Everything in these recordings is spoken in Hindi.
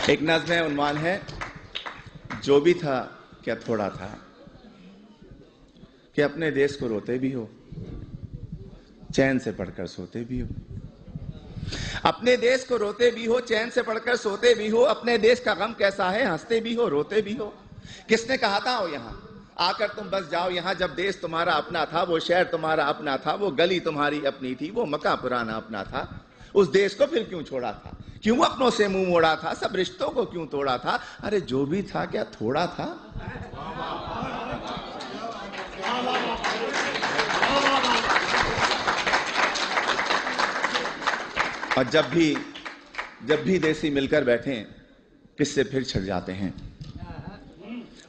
एक नज़्म है, उन्वान है जो भी था क्या थोड़ा था, कि अपने देश को रोते भी हो, चैन से पढ़कर सोते भी हो। अपने देश को रोते भी हो, चैन से पढ़कर सोते भी हो। अपने देश का गम कैसा है, हंसते भी हो, रोते भी हो। किसने कहा था आओ यहाँ आकर तुम बस जाओ यहाँ, जब देश तुम्हारा अपना था, वो शहर तुम्हारा अपना था, वो गली तुम्हारी अपनी थी, वो मकान पुराना अपना था। उस देश को फिर क्यों छोड़ा था, क्यों अपनों से मुंह मोड़ा था, सब रिश्तों को क्यों तोड़ा था। अरे जो भी था क्या थोड़ा था। और जब भी देसी मिलकर बैठे किस्से फिर छिड़ जाते हैं।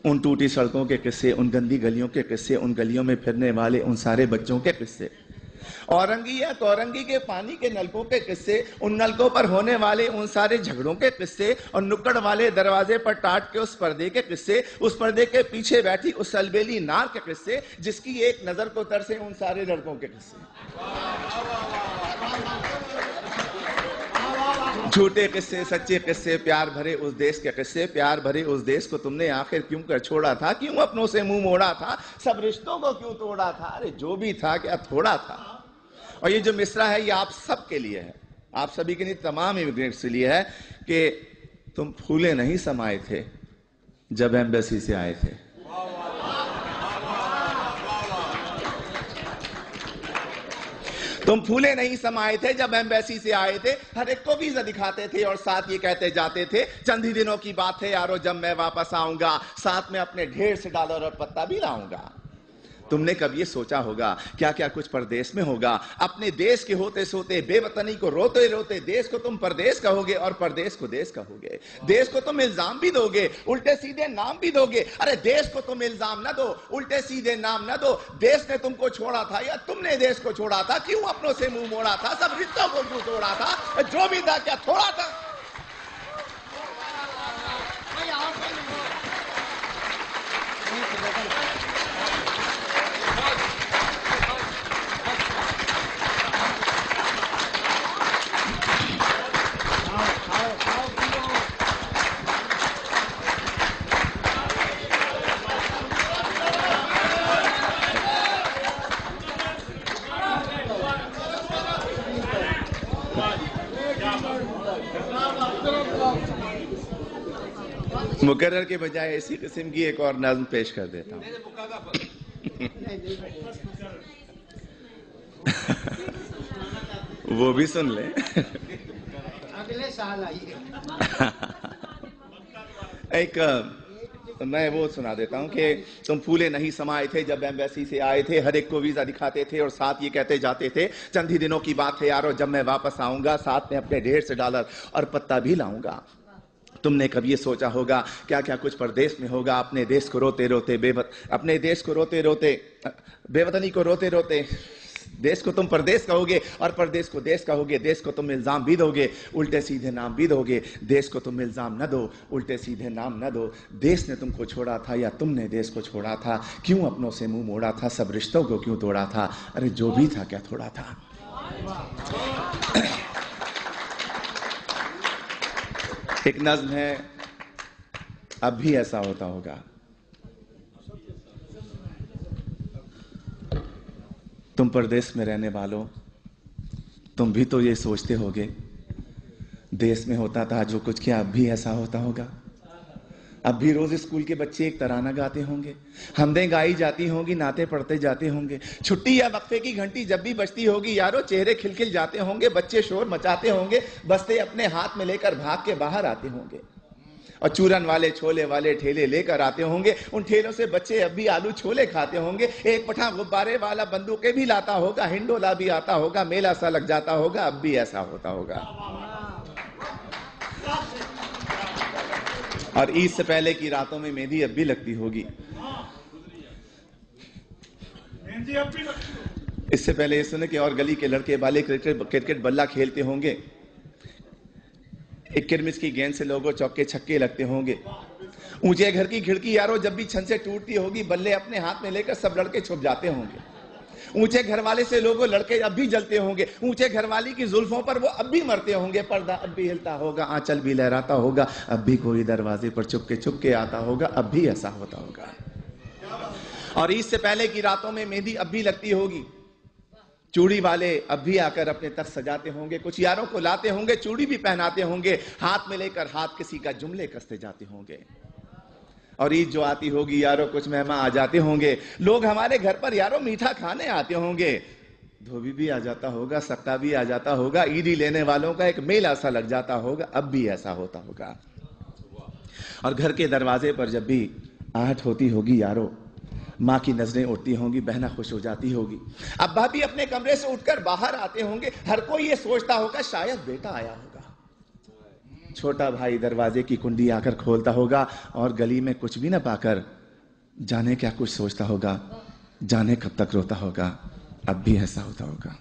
उन टूटी सड़कों के किस्से, उन गंदी गलियों के किस्से, उन गलियों में फिरने वाले उन सारे बच्चों के किस्से, औरंगी या तौरंगी के पानी के नलकों के किस्से, उन नलकों पर होने वाले उन सारे झगड़ों के किस्से, और नुक्कड़ वाले दरवाजे पर टाट के उस पर्दे के किस्से, उस पर्दे के पीछे बैठी उस अलबेली नार के किस्से, जिसकी एक नजर को तरसे उन सारे लड़कों के किस्से। झूठे किस्से, सच्चे किस्से, प्यार भरे उस देश के किस्से। प्यार भरे उस देश को तुमने आखिर क्यों कर छोड़ा था, क्यों अपनों से मुंह मोड़ा था, सब रिश्तों को क्यों तोड़ा था। अरे जो भी था क्या थोड़ा था। और ये जो मिसरा है ये आप सब के लिए है, आप सभी के लिए, तमाम इमिग्रेंट्स के लिए है, कि तुम फूले नहीं समाये थे जब एम्बेसी से आए थे। तुम फूले नहीं समाये थे जब एम्बेसी से आए थे, हर एक को वीजा दिखाते थे और साथ ये कहते जाते थे, चंद ही दिनों की बात है यारो जब मैं वापस आऊंगा, साथ में अपने ढेर से डॉलर और पत्ता भी लाऊंगा। तुमने कब ये सोचा होगा क्या क्या कुछ परदेश में होगा। अपने देश के होते सोते, बेवतनी को रोते रोते, देश को तुम परदेश कहोगे और परदेश को देश कहोगे। देश को तुम इल्जाम भी दोगे, उल्टे सीधे नाम भी दोगे। अरे देश को तुम इल्जाम न दो, उल्टे सीधे नाम न दो। देश ने तुमको छोड़ा था या तुमने देश को छोड़ा था, क्यों अपनों से मुंह मोड़ा था, सब रिश्तों को क्यों तोड़ा था। जो भी था क्या थोड़ा था। मुकर्रर के बजाय इसी किस्म की एक और नज़्म पेश कर देता हूं। वो भी सुन ले। अगले साल आइए। एक मैं वो सुना देता हूं कि तुम फूले नहीं समाये थे जब एम्बेसी से आए थे, हर एक को वीजा दिखाते थे और साथ ये कहते जाते थे, चंद ही दिनों की बात है यारो जब मैं वापस आऊंगा, साथ में अपने ढेर से डॉलर और पत्ता भी लाऊंगा। तुमने कभी ये सोचा होगा क्या क्या कुछ परदेश में होगा। अपने देश को रोते रोते अपने देश को रोते रोते, बेवतनी को रोते रोते, देश को तुम परदेश कहोगे और परदेश को देश कहोगे। देश को तुम इल्जाम भी दोगे, उल्टे सीधे नाम भी दोगे। देश को तुम इल्जाम न दो, उल्टे सीधे नाम न दो। देश ने तुमको छोड़ा था या तुमने देश को छोड़ा था, क्यों अपनों से मुंह मोड़ा था, सब रिश्तों को क्यों तोड़ा था। अरे जो भी था क्या थोड़ा था। एक नज़्म है, अब भी ऐसा होता होगा। तुम परदेश में रहने वालों, तुम भी तो ये सोचते होगे, देश में होता था जो कुछ, क्या अब भी ऐसा होता होगा। अब भी रोज स्कूल के बच्चे एक तराना गाते होंगे, हमदें गाई जाती होंगी, नाते पढ़ते जाते होंगे। छुट्टी या वक्फे की घंटी जब भी बजती होगी यारो, चेहरे खिलखिल जाते होंगे, बच्चे शोर मचाते होंगे, बस्ते अपने हाथ में लेकर भाग के बाहर आते होंगे। और चूरन वाले छोले वाले ठेले लेकर आते होंगे, उन ठेलों से बच्चे अब भी आलू छोले खाते होंगे। एक पठान गुब्बारे वाला बंदूकें भी लाता होगा, हिंडोला भी आता होगा, मेला सा लग जाता होगा। अब भी ऐसा होता होगा। और ईद से पहले की रातों में मेहंदी अब भी लगती होगी। इससे पहले ये सुने कि और गली के लड़के वाले क्रिकेट बल्ला खेलते होंगे, एक किरमिस की गेंद से लोगों चौके छक्के लगते होंगे। ऊंचे घर की खिड़की यारो जब भी छन से टूटती होगी, बल्ले अपने हाथ में लेकर सब लड़के छुप जाते होंगे। ऊंचे घर वाले से लोगों लड़के अब भी जलते होंगे, ऊंचे घर वाली की जुल्फों पर वो अब भी मरते होंगे, पर्दा अब भी हिलता होगा, आंचल भी लहराता होगा, अब भी कोई दरवाजे पर चुपके आता होगा, अब भी ऐसा होता होगा। और ईद से पहले की रातों में मेहंदी अब भी लगती होगी, चूड़ी वाले अब भी आकर अपने तख्त सजाते होंगे, कुछ यारों को लाते होंगे, चूड़ी भी पहनाते होंगे, हाथ में लेकर हाथ किसी का जुमले कसते जाते होंगे। और ईद जो आती होगी यारों, कुछ मेहमान आ जाते होंगे, लोग हमारे घर पर यारों मीठा खाने आते होंगे, धोबी भी आ जाता होगा, सक्का भी आ जाता होगा, ईदी लेने वालों का एक मेला सा लग जाता होगा, अब भी ऐसा होता होगा। और घर के दरवाजे पर जब भी आहट होती होगी यारों, माँ की नजरें उठती होंगी, बहना खुश हो जाती होगी, अब्बा भी अपने कमरे से उठकर बाहर आते होंगे, हर कोई ये सोचता होगा शायद बेटा आया होगा। छोटा भाई दरवाजे की कुंडी आकर खोलता होगा और गली में कुछ भी ना पाकर जाने क्या कुछ सोचता होगा, जाने कब तक रोता होगा, अब भी ऐसा होता होगा।